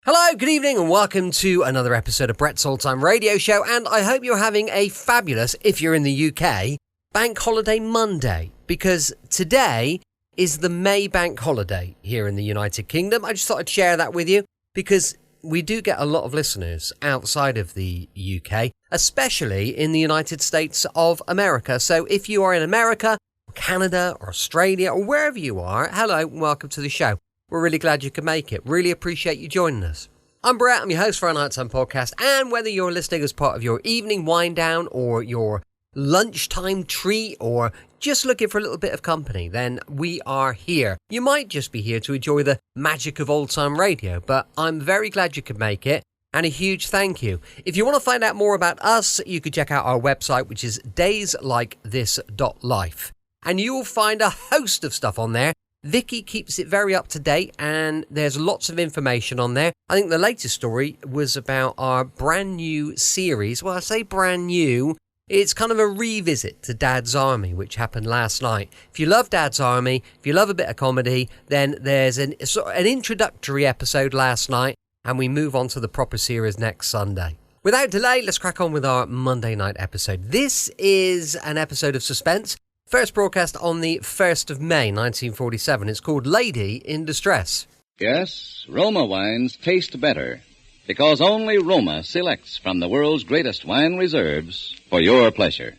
Hello, good evening, and welcome to another episode of Brett's All-Time Radio Show, and I hope you're having a fabulous, if you're in the UK, Bank Holiday Monday, because today is the May Bank Holiday here in the United Kingdom. I just thought I'd share that with you, because we do get a lot of listeners outside of the UK, especially in the United States of America. So if you are in America, Canada, or Australia, or wherever you are, hello, and welcome to the show. We're really glad you could make it. Really appreciate you joining us. I'm Brett, I'm your host for our Nighttime Podcast, and whether you're listening as part of your evening wind down or your lunchtime treat or just looking for a little bit of company, then we are here. You might just be here to enjoy the magic of old time radio, but I'm very glad you could make it, and a huge thank you. If you want to find out more about us, you could check out our website, which is dayslikethis.life, and you will find a host of stuff on there. Vicky keeps it very up to date, and there's lots of information on there. I think the latest story was about our brand new series. Well, I say brand new, it's kind of a revisit to Dad's Army, which happened last night. If you love Dad's Army, if you love a bit of comedy, then there's an introductory episode last night, and we move on to the proper series next Sunday. Without delay, let's crack on with our Monday night episode. This is an episode of Suspense. First broadcast on the 1st of May, 1947. It's called Lady in Distress. Yes, Roma wines taste better because only Roma selects from the world's greatest wine reserves for your pleasure.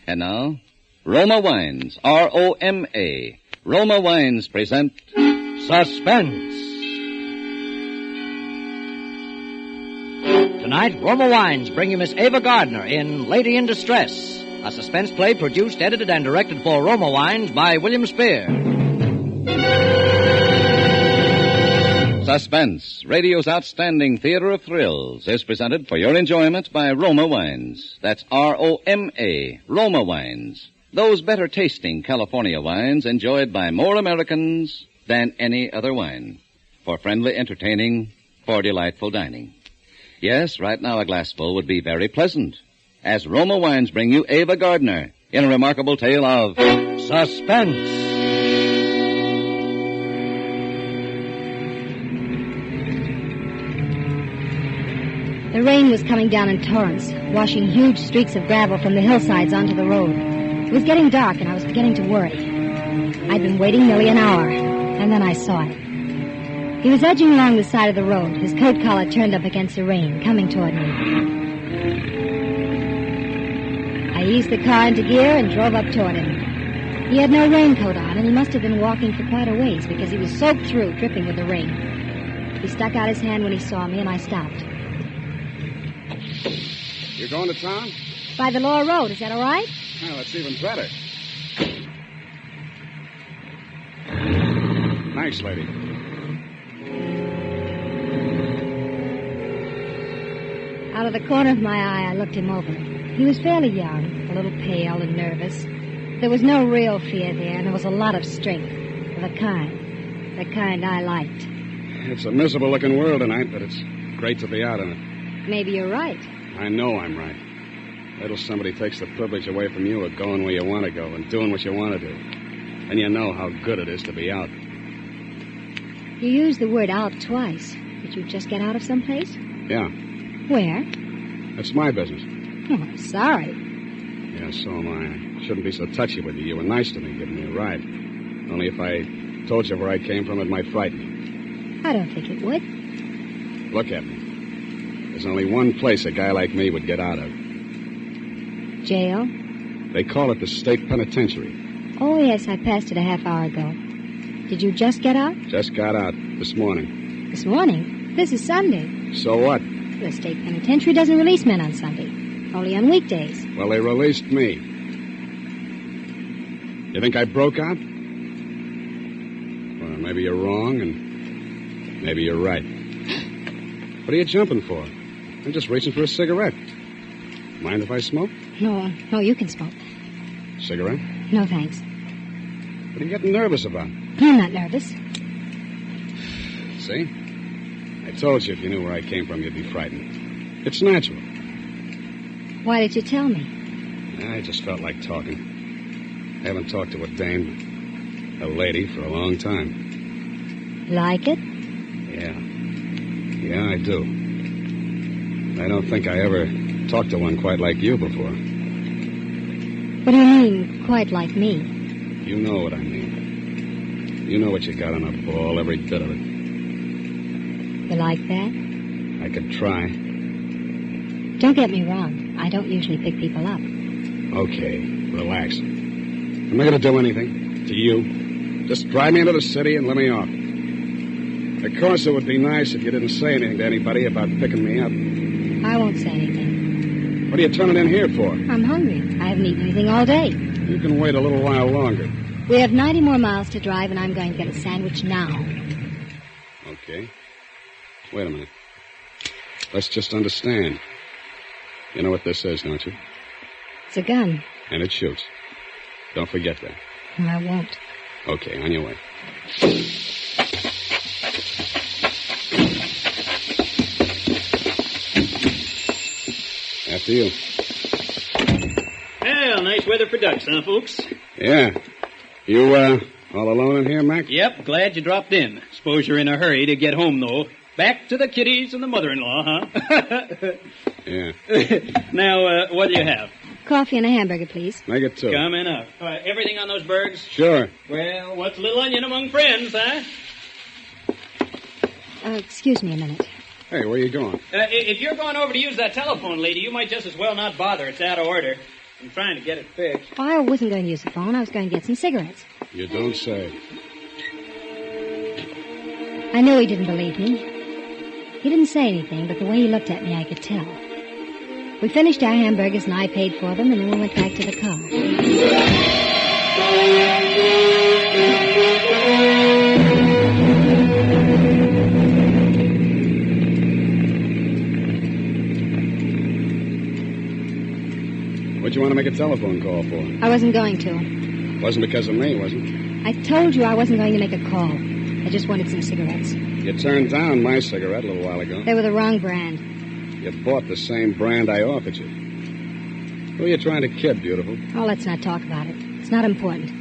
And now, Roma Wines, R-O-M-A. Roma Wines present Suspense. Tonight, Roma Wines bring you Miss Ava Gardner in Lady in Distress, a suspense play produced, edited, and directed for Roma Wines by William Spear. Suspense, radio's outstanding theater of thrills, is presented for your enjoyment by Roma Wines. That's R-O-M-A, Roma Wines. Those better-tasting California wines enjoyed by more Americans than any other wine. For friendly entertaining, for delightful dining. Yes, right now a glassful would be very pleasant, as Roma Wines bring you Ava Gardner in a remarkable tale of Suspense. The rain was coming down in torrents, washing huge streaks of gravel from the hillsides onto the road. It was getting dark, and I was beginning to worry. I'd been waiting nearly an hour, and then I saw it. He was edging along the side of the road, his coat collar turned up against the rain, coming toward me. I eased the car into gear and drove up toward him. He had no raincoat on, and he must have been walking for quite a ways because he was soaked through, dripping with the rain. He stuck out his hand when he saw me, and I stopped. You going to town? By the lower road, is that all right? Well, that's even better. Thanks, lady. Out of the corner of my eye, I looked him over. He was fairly young, a little pale and nervous. There was no real fear there, and there was a lot of strength. The kind I liked. It's a miserable-looking world tonight, but it's great to be out in it. Maybe you're right. I know I'm right. Little somebody takes the privilege away from you of going where you want to go and doing what you want to do. And you know how good it is to be out. You used the word out twice. Did you just get out of someplace? Yeah. Where? It's my business. Oh, I'm sorry. Yeah, so am I. I shouldn't be so touchy with you. You were nice to me, giving me a ride. Only if I told you where I came from, it might frighten you. I don't think it would. Look at me. There's only one place a guy like me would get out of. Jail? They call it the state penitentiary. Oh, yes, I passed it a half hour ago. Did you just get out? Just got out this morning. This morning? This is Sunday. So what? The state penitentiary doesn't release men on Sunday. Only on weekdays. Well, they released me. You think I broke out? Well, maybe you're wrong, and maybe you're right. What are you jumping for? I'm just reaching for a cigarette. Mind if I smoke? No, you can smoke. Cigarette? No, thanks. What are you getting nervous about? I'm not nervous. See? I told you if you knew where I came from, you'd be frightened. It's natural. Why did you tell me? I just felt like talking. I haven't talked to a dame, a lady, for a long time. Like it? Yeah. I do. I don't think I ever talked to one quite like you before. What do you mean, quite like me? You know what I mean. You know what you got on a ball, every bit of it. You like that? I could try. Don't get me wrong. I don't usually pick people up. Okay, relax. I'm not going to do anything to you. Just drive me into the city and let me off. Of course, it would be nice if you didn't say anything to anybody about picking me up. I won't say anything. What are you turning in here for? I'm hungry. I haven't eaten anything all day. You can wait a little while longer. We have 90 more miles to drive, and I'm going to get a sandwich now. Okay. Wait a minute. Let's just understand. You know what this is, don't you? It's a gun. And it shoots. Don't forget that. I won't. Okay, on your way. After you. Well, nice weather for ducks, huh, folks? Yeah. You, all alone in here, Mac? Yep, glad you dropped in. Suppose you're in a hurry to get home, though. Back to the kiddies and the mother-in-law, huh? Yeah. Now, what do you have? Coffee and a hamburger, please. Make it two. Coming up. Everything on those burgers? Sure. Well, what's a little onion among friends, huh? Excuse me a minute. Hey, where you going? If you're going over to use that telephone, lady, you might just as well not bother. It's out of order. I'm trying to get it fixed. Oh, I wasn't going to use the phone. I was going to get some cigarettes. You don't say. I knew he didn't believe me. He didn't say anything, but the way he looked at me, I could tell. We finished our hamburgers, and I paid for them, and then we went back to the car. What'd you want to make a telephone call for? I wasn't going to. Wasn't because of me, was it? I told you I wasn't going to make a call. I just wanted some cigarettes. You turned down my cigarette a little while ago. They were the wrong brand. You bought the same brand I offered you. Who are you trying to kid, beautiful? Oh, let's not talk about it. It's not important.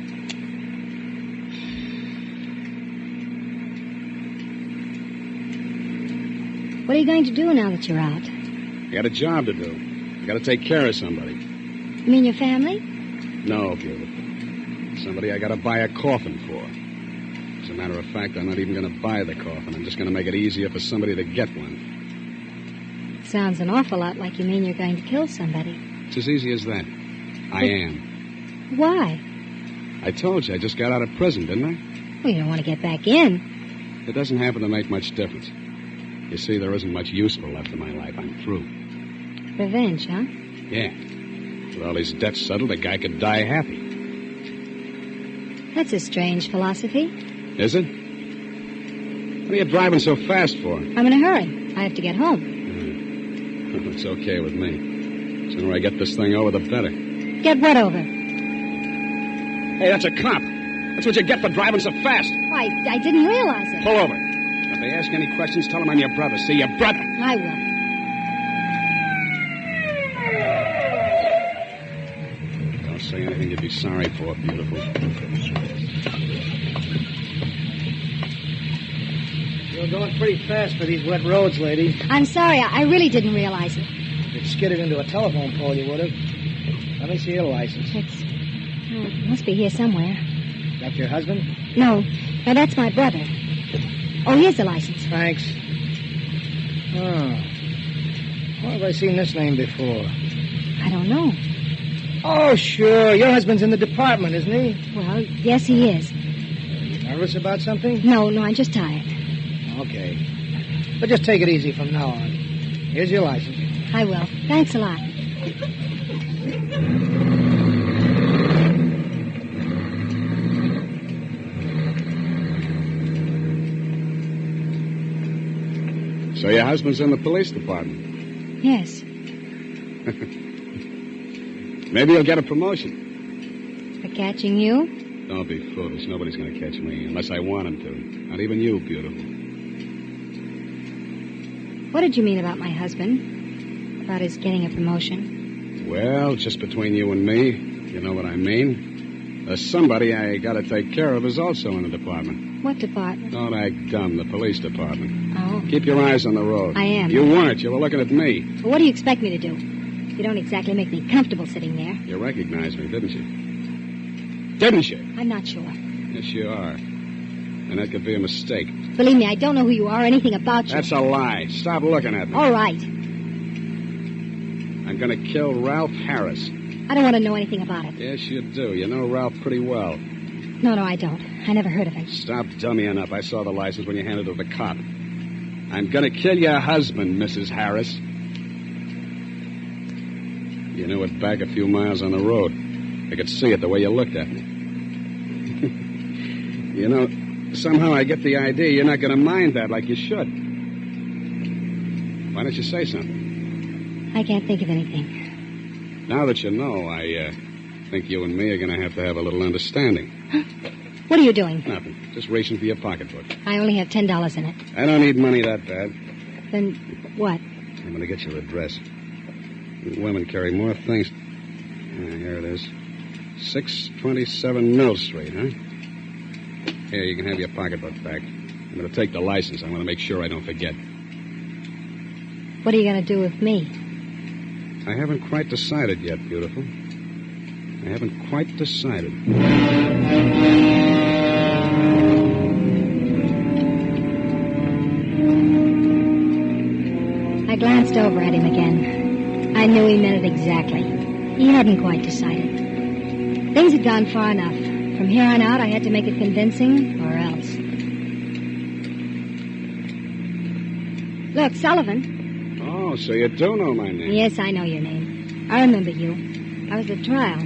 What are you going to do now that you're out? I got a job to do. I got to take care of somebody. You mean your family? No, beautiful. Somebody I got to buy a coffin for. As a matter of fact, I'm not even going to buy the coffin. I'm just going to make it easier for somebody to get one. Sounds an awful lot like you mean you're going to kill somebody. It's as easy as that. I am. Why? I told you I just got out of prison, didn't I? Well, you don't want to get back in. It doesn't happen to make much difference. You see, there isn't much useful left in my life. I'm through. Revenge, huh? Yeah. With all these debts settled, a guy could die happy. That's a strange philosophy. Is it? What are you driving so fast for? I'm in a hurry. I have to get home. It's okay with me. The sooner I get this thing over, the better. Get what over? Hey, that's a cop. That's what you get for driving so fast. I didn't realize it. Pull over. If they ask any questions, tell them I'm your brother. See, your brother. I will. Don't say anything you'd be sorry for, beautiful. You're going pretty fast for these wet roads, lady. I'm sorry. I really didn't realize it. If you'd skidded into a telephone pole, you would have. Let me see your license. It must be here somewhere. That your husband? No, that's my brother. Oh, here's the license. Thanks. Oh. Where have I seen this name before? I don't know. Oh, sure. Your husband's in the department, isn't he? Well, yes, he is. Are you nervous about something? No, I'm just tired. Okay. But just take it easy from now on. Here's your license. I will. Thanks a lot. So your husband's in the police department? Yes. Maybe he'll get a promotion. For catching you? Don't be foolish. Nobody's going to catch me, unless I want him to. Not even you, beautiful. What did you mean about my husband? About his getting a promotion? Well, just between you and me, you know what I mean. Somebody I got to take care of is also in the department. What department? Don't act dumb, the police department. Oh. Keep your eyes on the road. I am. You weren't. You were looking at me. Well, what do you expect me to do? You don't exactly make me comfortable sitting there. You recognized me, didn't you? Didn't you? I'm not sure. Yes, you are. And that could be a mistake. Believe me, I don't know who you are or anything about you. That's a lie. Stop looking at me. All right. I'm going to kill Ralph Harris. I don't want to know anything about it. Yes, you do. You know Ralph pretty well. No, I don't. I never heard of him. Stop dummying up. I saw the license when you handed it to the cop. I'm going to kill your husband, Mrs. Harris. You knew it back a few miles on the road. I could see it the way you looked at me. You know, somehow I get the idea you're not going to mind that like you should. Why don't you say something? I can't think of anything. Now that you know, I think you and me are going to have a little understanding. What are you doing? Nothing. Just reaching for your pocketbook. I only have $10 in it. I don't need money that bad. Then what? I'm going to get your address. You women carry more things. Here it is. 627 Mill Street, huh? Here, you can have your pocketbook back. I'm going to take the license. I want to make sure I don't forget. What are you going to do with me? I haven't quite decided yet, beautiful. I haven't quite decided. I glanced over at him again. I knew he meant it exactly. He hadn't quite decided. Things had gone far enough. From here on out, I had to make it convincing or else. Look, Sullivan. Oh, so you do know my name. Yes, I know your name. I remember you. I was at trial.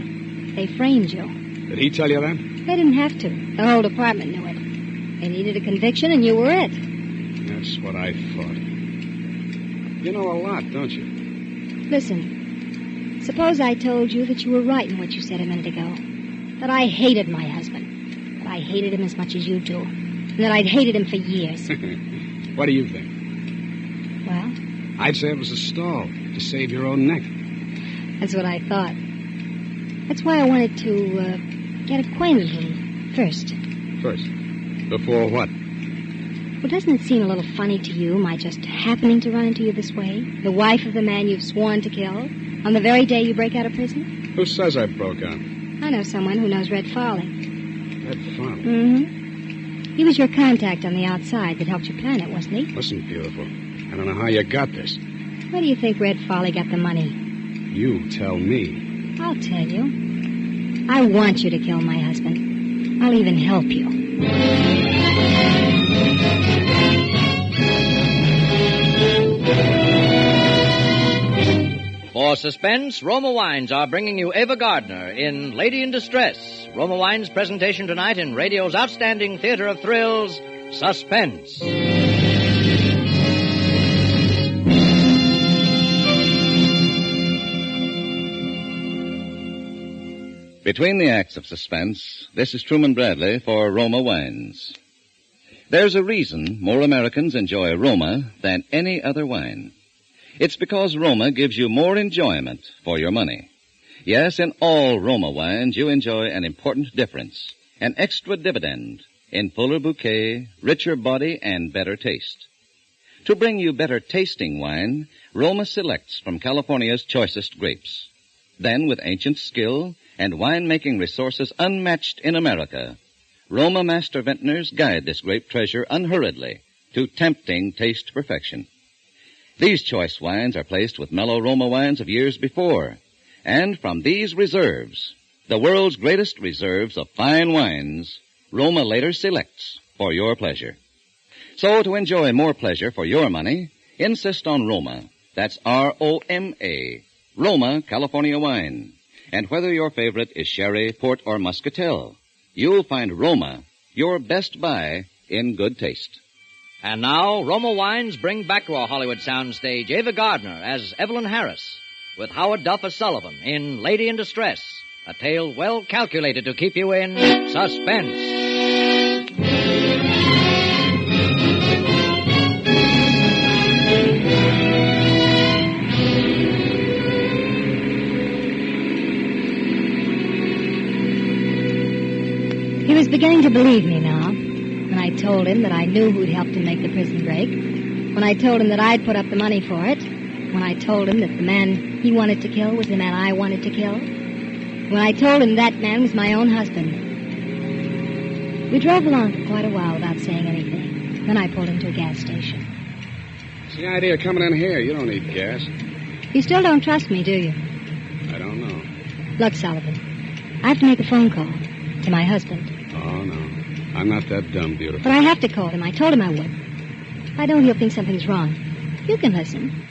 They framed you. Did he tell you that? They didn't have to. The whole department knew it. They needed a conviction, and you were it. That's what I thought. You know a lot, don't you? Listen, suppose I told you that you were right in what you said a minute ago. That I hated my husband. That I hated him as much as you do. And that I'd hated him for years. What do you think? Well? I'd say it was a stall to save your own neck. That's what I thought. That's why I wanted to get acquainted with him first. First? Before what? Well, doesn't it seem a little funny to you, my just happening to run into you this way? The wife of the man you've sworn to kill, on the very day you break out of prison? Who says I broke out? I know someone who knows Red Farley. Red Farley? Mm-hmm. He was your contact on the outside that helped you plan it, wasn't he? Listen, beautiful. I don't know how you got this. Where do you think Red Farley got the money? You tell me. I'll tell you. I want you to kill my husband. I'll even help you. For Suspense, Roma Wines are bringing you Ava Gardner in Lady in Distress. Roma Wines' presentation tonight in radio's outstanding theater of thrills, Suspense. Between the acts of Suspense, this is Truman Bradley for Roma Wines. There's a reason more Americans enjoy Roma than any other wine. It's because Roma gives you more enjoyment for your money. Yes, in all Roma wines, you enjoy an important difference, an extra dividend in fuller bouquet, richer body, and better taste. To bring you better tasting wine, Roma selects from California's choicest grapes. Then, with ancient skill and winemaking resources unmatched in America, Roma master vintners guide this grape treasure unhurriedly to tempting taste perfection. These choice wines are placed with mellow Roma wines of years before, and from these reserves, the world's greatest reserves of fine wines, Roma later selects for your pleasure. So to enjoy more pleasure for your money, insist on Roma. That's R-O-M-A, Roma California wine. And whether your favorite is sherry, port, or muscatel, you'll find Roma your best buy in good taste. And now, Roma Wines bring back to our Hollywood soundstage Ava Gardner as Evelyn Harris, with Howard Duff as Sullivan in Lady in Distress, a tale well calculated to keep you in suspense. He was beginning to believe me now, when I told him that I knew who'd helped him make the prison break, When I told him that I'd put up the money for it. When I told him that the man he wanted to kill was the man I wanted to kill. When I told him that man was my own husband. We drove along for quite a while without saying anything. Then I pulled into a gas station. What's the idea of coming in here? You don't need gas. You still don't trust me, do you? I don't know. Look, Sullivan, I have to make a phone call to my husband. Oh, no. I'm not that dumb, beautiful. But I have to call him. I told him I would. If I don't, he'll think something's wrong. You can listen.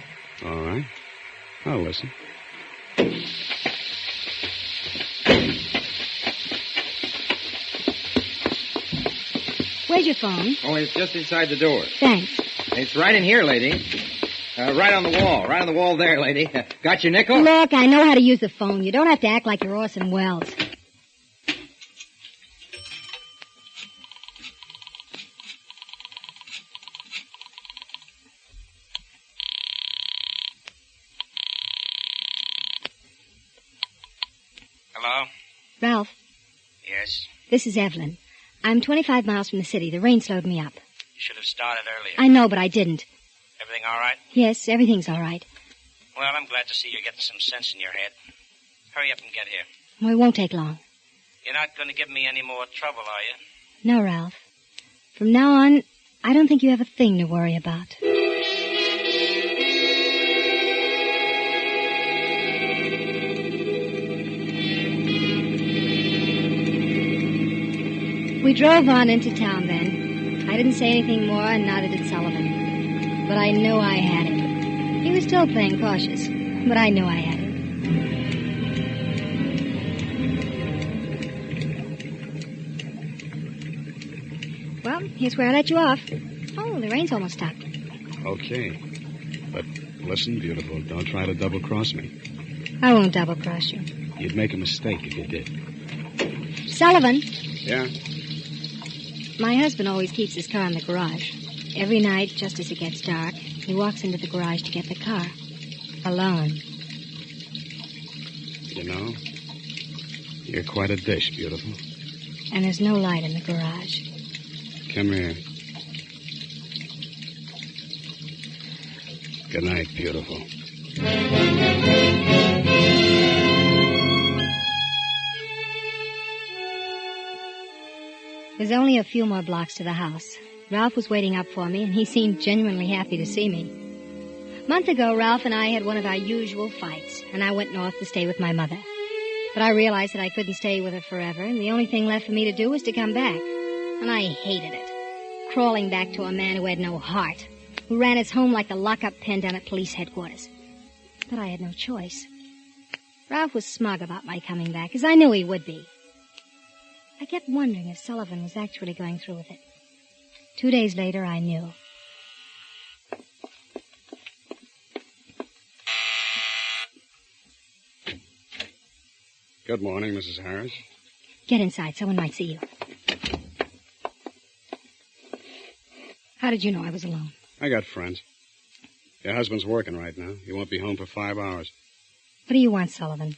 All right. I'll listen. Where's your phone? Oh, it's just inside the door. Thanks. It's right in here, lady. Right on the wall. Right on the wall there, lady. Got your nickel? Look, I know how to use the phone. You don't have to act like you're Orson Welles. Hello? Ralph, Yes? this is Evelyn. I'm 25 miles from the city. The rain slowed me up. You should have started earlier. I know, but I didn't. Everything all right? Yes, everything's all right. Well, I'm glad to see you're getting some sense in your head. Hurry up and get here. Well, it won't take long. You're not going to give me any more trouble, are you? No, Ralph. From now on, I don't think you have a thing to worry about. We drove on into town then. I didn't say anything more, and neither did Sullivan. But I knew I had him. He was still playing cautious, but I knew I had him. Well, here's where I let you off. Oh, the rain's almost stopped. Okay. But listen, beautiful, don't try to double-cross me. I won't double-cross you. You'd make a mistake if you did. Sullivan, Yeah? my husband always keeps his car in the garage. Every night, just as it gets dark, he walks into the garage to get the car. Alone. You know, you're quite a dish, beautiful. And there's no light in the garage. Come here. Good night, beautiful. There's only a few more blocks to the house. Ralph was waiting up for me, and he seemed genuinely happy to see me. A month ago, Ralph and I had one of our usual fights, and I went north to stay with my mother. But I realized that I couldn't stay with her forever, and the only thing left for me to do was to come back. And I hated it. Crawling back to a man who had no heart, who ran his home like the lock-up pen down at police headquarters. But I had no choice. Ralph was smug about my coming back, as I knew he would be. I kept wondering if Sullivan was actually going through with it. 2 days later, I knew. Good morning, Mrs. Harris. Get inside. Someone might see you. How did you know I was alone? I got friends. Your husband's working right now. He won't be home for 5 hours. What do you want, Sullivan?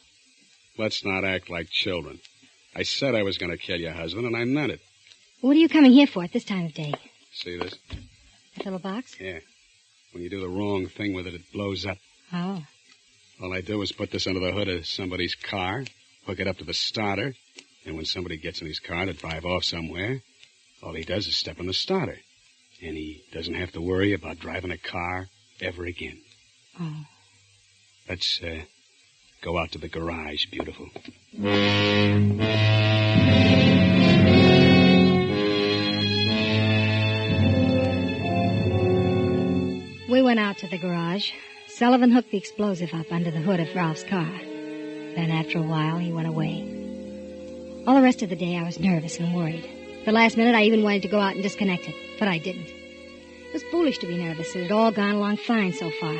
Let's not act like children. I said I was going to kill your husband, and I meant it. What are you coming here for at this time of day? See this? That little box? Yeah. When you do the wrong thing with it, it blows up. Oh. All I do is put this under the hood of somebody's car, hook it up to the starter, and when somebody gets in his car to drive off somewhere, all he does is step on the starter. And he doesn't have to worry about driving a car ever again. Oh. Let's go out to the garage, beautiful. We went out to the garage. Sullivan hooked the explosive up under the hood of Ralph's car. Then after a while, he went away. All the rest of the day, I was nervous and worried. The last minute, I even wanted to go out and disconnect it, but I didn't. It was foolish to be nervous. It had all gone along fine so far.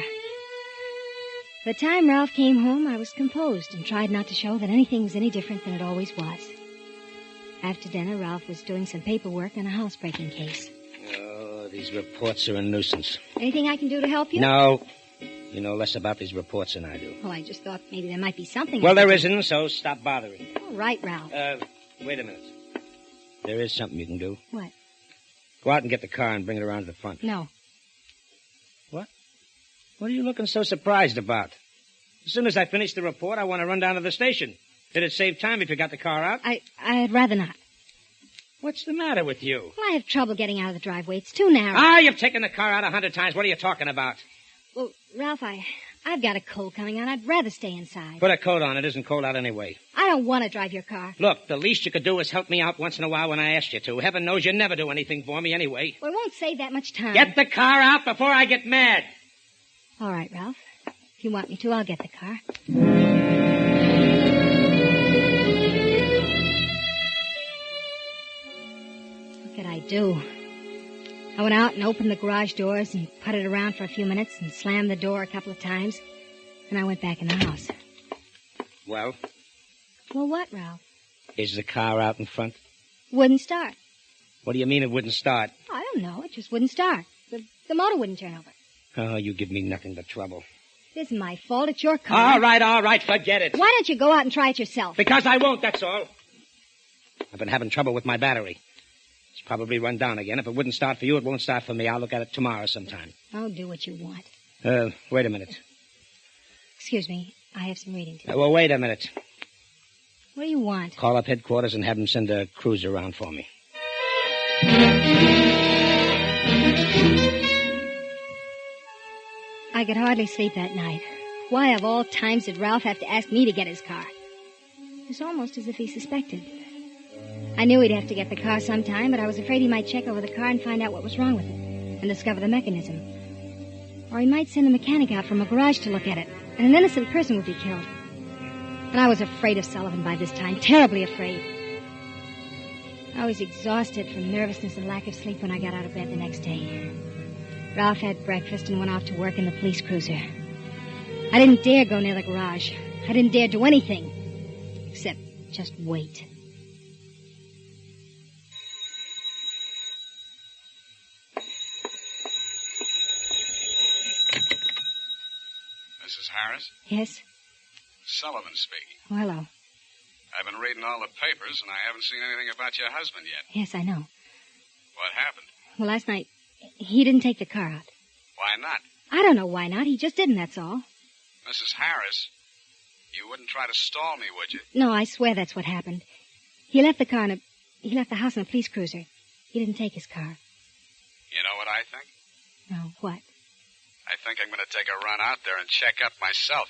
By the time Ralph came home, I was composed and tried not to show that anything was any different than it always was. After dinner, Ralph was doing some paperwork on a housebreaking case. Oh, these reports are a nuisance. Anything I can do to help you? No. You know less about these reports than I do. Well, I just thought maybe there might be something. Well, there isn't, so stop bothering. All right, Ralph. Wait a minute. There is something you can do. What? Go out and get the car and bring it around to the front. No. What are you looking so surprised about? As soon as I finish the report, I want to run down to the station. Did it save time if you got the car out? I'd rather not. What's the matter with you? Well, I have trouble getting out of the driveway. It's too narrow. Ah, you've taken the car out 100 times. What are you talking about? Well, Ralph, I've got a cold coming on. I'd rather stay inside. Put a coat on. It isn't cold out anyway. I don't want to drive your car. Look, the least you could do is help me out once in a while when I asked you to. Heaven knows you never do anything for me anyway. Well, it won't save that much time. Get the car out before I get mad. All right, Ralph. If you want me to, I'll get the car. What could I do? I went out and opened the garage doors and putted around for a few minutes and slammed the door a couple of times. And I went back in the house. Well? Well, what, Ralph? Is the car out in front? Wouldn't start. What do you mean it wouldn't start? I don't know. It just wouldn't start. The motor wouldn't turn over. Oh, you give me nothing but trouble. It isn't my fault. It's your car. All right, forget it. Why don't you go out and try it yourself? Because I won't, that's all. I've been having trouble with my battery. It's probably run down again. If it wouldn't start for you, it won't start for me. I'll look at it tomorrow sometime. I'll do what you want. Wait a minute. Excuse me. I have some reading to do. Well, wait a minute. What do you want? Call up headquarters and have them send a cruiser around for me. I could hardly sleep that night. Why, of all times, did Ralph have to ask me to get his car? It was almost as if he suspected. I knew he'd have to get the car sometime, but I was afraid he might check over the car and find out what was wrong with it and discover the mechanism. Or he might send a mechanic out from a garage to look at it, and an innocent person would be killed. And I was afraid of Sullivan by this time, terribly afraid. I was exhausted from nervousness and lack of sleep when I got out of bed the next day. Ralph had breakfast and went off to work in the police cruiser. I didn't dare go near the garage. I didn't dare do anything except just wait. Mrs. Harris? Yes? Sullivan speaking. Oh, hello. I've been reading all the papers, and I haven't seen anything about your husband yet. Yes, I know. What happened? Well, last night, he didn't take the car out. Why not? I don't know why not. He just didn't, that's all. Mrs. Harris, you wouldn't try to stall me, would you? No, I swear that's what happened. He left the house in a police cruiser. He didn't take his car. You know what I think? No, what? I think I'm going to take a run out there and check up myself.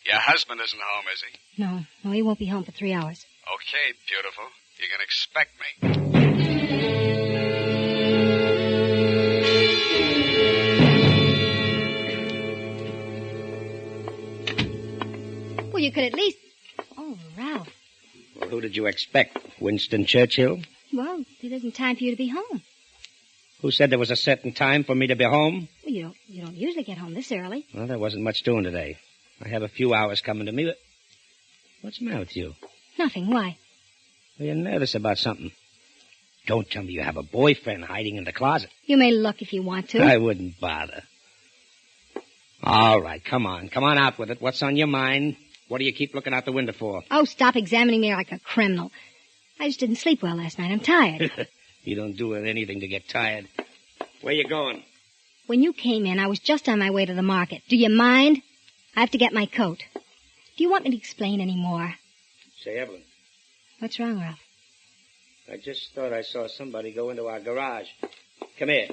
Your husband isn't home, is he? No, he won't be home for 3 hours. Okay, beautiful. You can expect me. Well, you could at least... Oh, Ralph. Well, who did you expect? Winston Churchill? Well, it isn't time for you to be home. Who said there was a certain time for me to be home? Well, you don't usually get home this early. Well, there wasn't much doing today. I have a few hours coming to me, but... What's the matter with you? Nothing. Why? Well, you're nervous about something. Don't tell me you have a boyfriend hiding in the closet. You may look if you want to. I wouldn't bother. All right, come on. Come on out with it. What's on your mind? What do you keep looking out the window for? Oh, stop examining me like a criminal. I just didn't sleep well last night. I'm tired. You don't do anything to get tired. Where you going? When you came in, I was just on my way to the market. Do you mind? I have to get my coat. Do you want me to explain any more? Say, Evelyn. What's wrong, Ralph? I just thought I saw somebody go into our garage. Come here.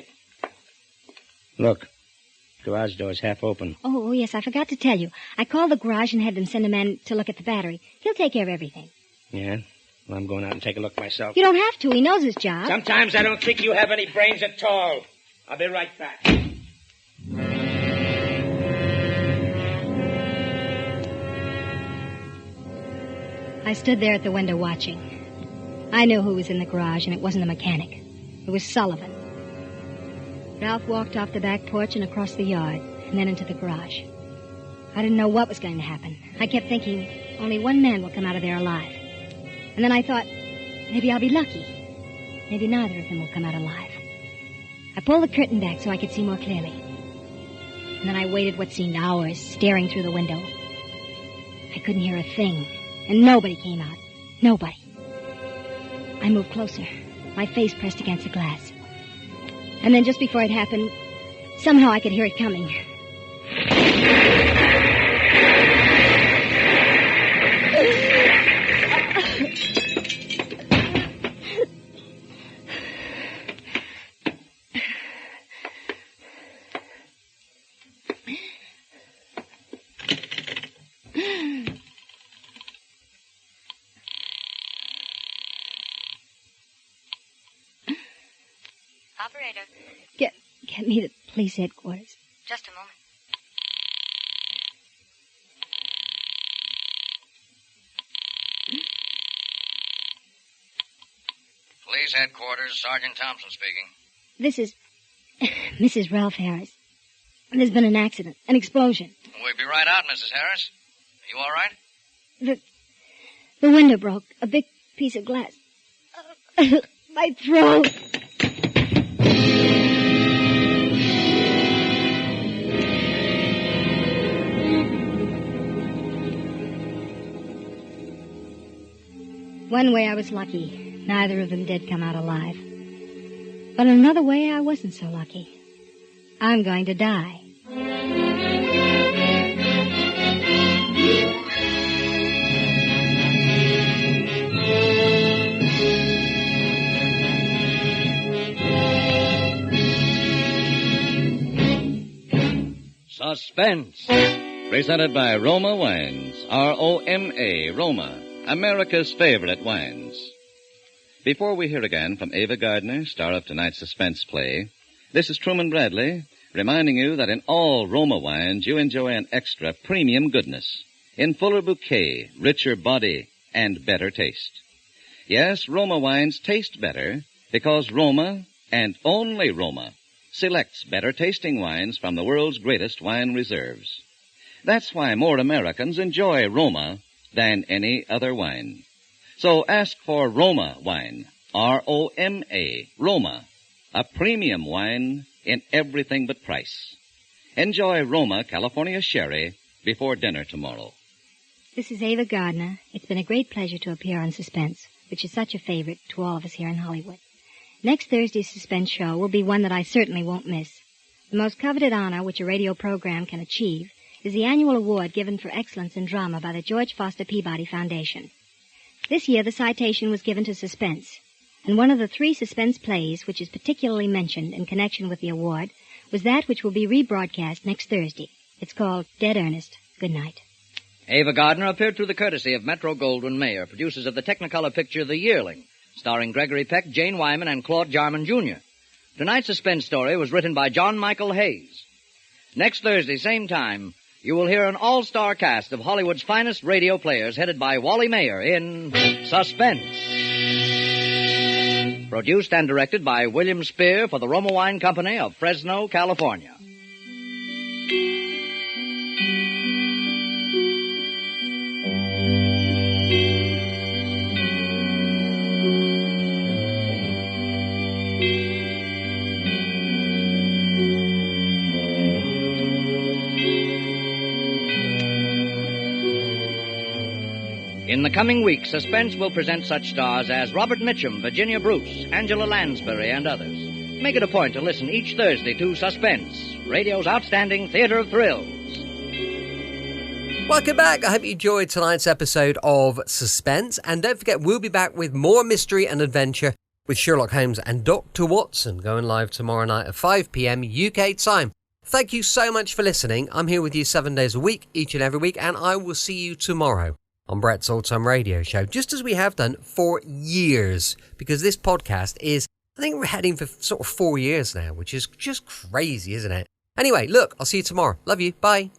Look. Garage door's half open. Oh, yes, I forgot to tell you. I called the garage and had them send a man to look at the battery. He'll take care of everything. Yeah? Well, I'm going out and take a look myself. You don't have to. He knows his job. Sometimes I don't think you have any brains at all. I'll be right back. I stood there at the window watching. I knew who was in the garage, and it wasn't a mechanic. It was Sullivan. Ralph walked off the back porch and across the yard, and then into the garage. I didn't know what was going to happen. I kept thinking, only one man will come out of there alive. And then I thought, maybe I'll be lucky. Maybe neither of them will come out alive. I pulled the curtain back so I could see more clearly. And then I waited what seemed hours, staring through the window. I couldn't hear a thing, and nobody came out. Nobody. I moved closer, my face pressed against the glass. And then just before it happened, somehow I could hear it coming. Operator. Get me to police headquarters. Just a moment. Police headquarters, Sergeant Thompson speaking. This is Mrs. Ralph Harris. There's been an accident, an explosion. We'll be right out, Mrs. Harris. Are you all right? The window broke. A big piece of glass. My throat. One way I was lucky. Neither of them did come out alive. But in another way, I wasn't so lucky. I'm going to die. Suspense. Presented by Roma Wines, R-O-M-A, Roma, America's favorite wines. Before we hear again from Ava Gardner, star of tonight's suspense play, this is Truman Bradley, reminding you that in all Roma wines you enjoy an extra premium goodness, in fuller bouquet, richer body, and better taste. Yes, Roma wines taste better because Roma, and only Roma, selects better tasting wines from the world's greatest wine reserves. That's why more Americans enjoy Roma than any other wine. So ask for Roma wine, R-O-M-A, Roma, a premium wine in everything but price. Enjoy Roma California Sherry before dinner tomorrow. This is Ava Gardner. It's been a great pleasure to appear on Suspense, which is such a favorite to all of us here in Hollywood. Next Thursday's Suspense show will be one that I certainly won't miss. The most coveted honor which a radio program can achieve is the annual award given for excellence in drama by the George Foster Peabody Foundation. This year, the citation was given to Suspense, and one of the 3 Suspense plays which is particularly mentioned in connection with the award was that which will be rebroadcast next Thursday. It's called Dead Earnest. Good night. Ava Gardner appeared through the courtesy of Metro-Goldwyn-Mayer, producers of the Technicolor picture The Yearling, starring Gregory Peck, Jane Wyman, and Claude Jarman, Jr. Tonight's suspense story was written by John Michael Hayes. Next Thursday, same time, you will hear an all-star cast of Hollywood's finest radio players headed by Wally Mayer in Suspense. Produced and directed by William Spear for the Roma Wine Company of Fresno, California. In the coming week, Suspense will present such stars as Robert Mitchum, Virginia Bruce, Angela Lansbury, and others. Make it a point to listen each Thursday to Suspense, radio's outstanding theater of thrills. Welcome back. I hope you enjoyed tonight's episode of Suspense. And don't forget, we'll be back with more mystery and adventure with Sherlock Holmes and Dr. Watson going live tomorrow night at 5 p.m. UK time. Thank you so much for listening. I'm here with you 7 days a week, each and every week, and I will see you tomorrow on Brett's Old Time Radio Show, just as we have done for years, because this podcast is, I think we're heading for sort of 4 years now, which is just crazy, isn't it? Anyway, look, I'll see you tomorrow. Love you. Bye.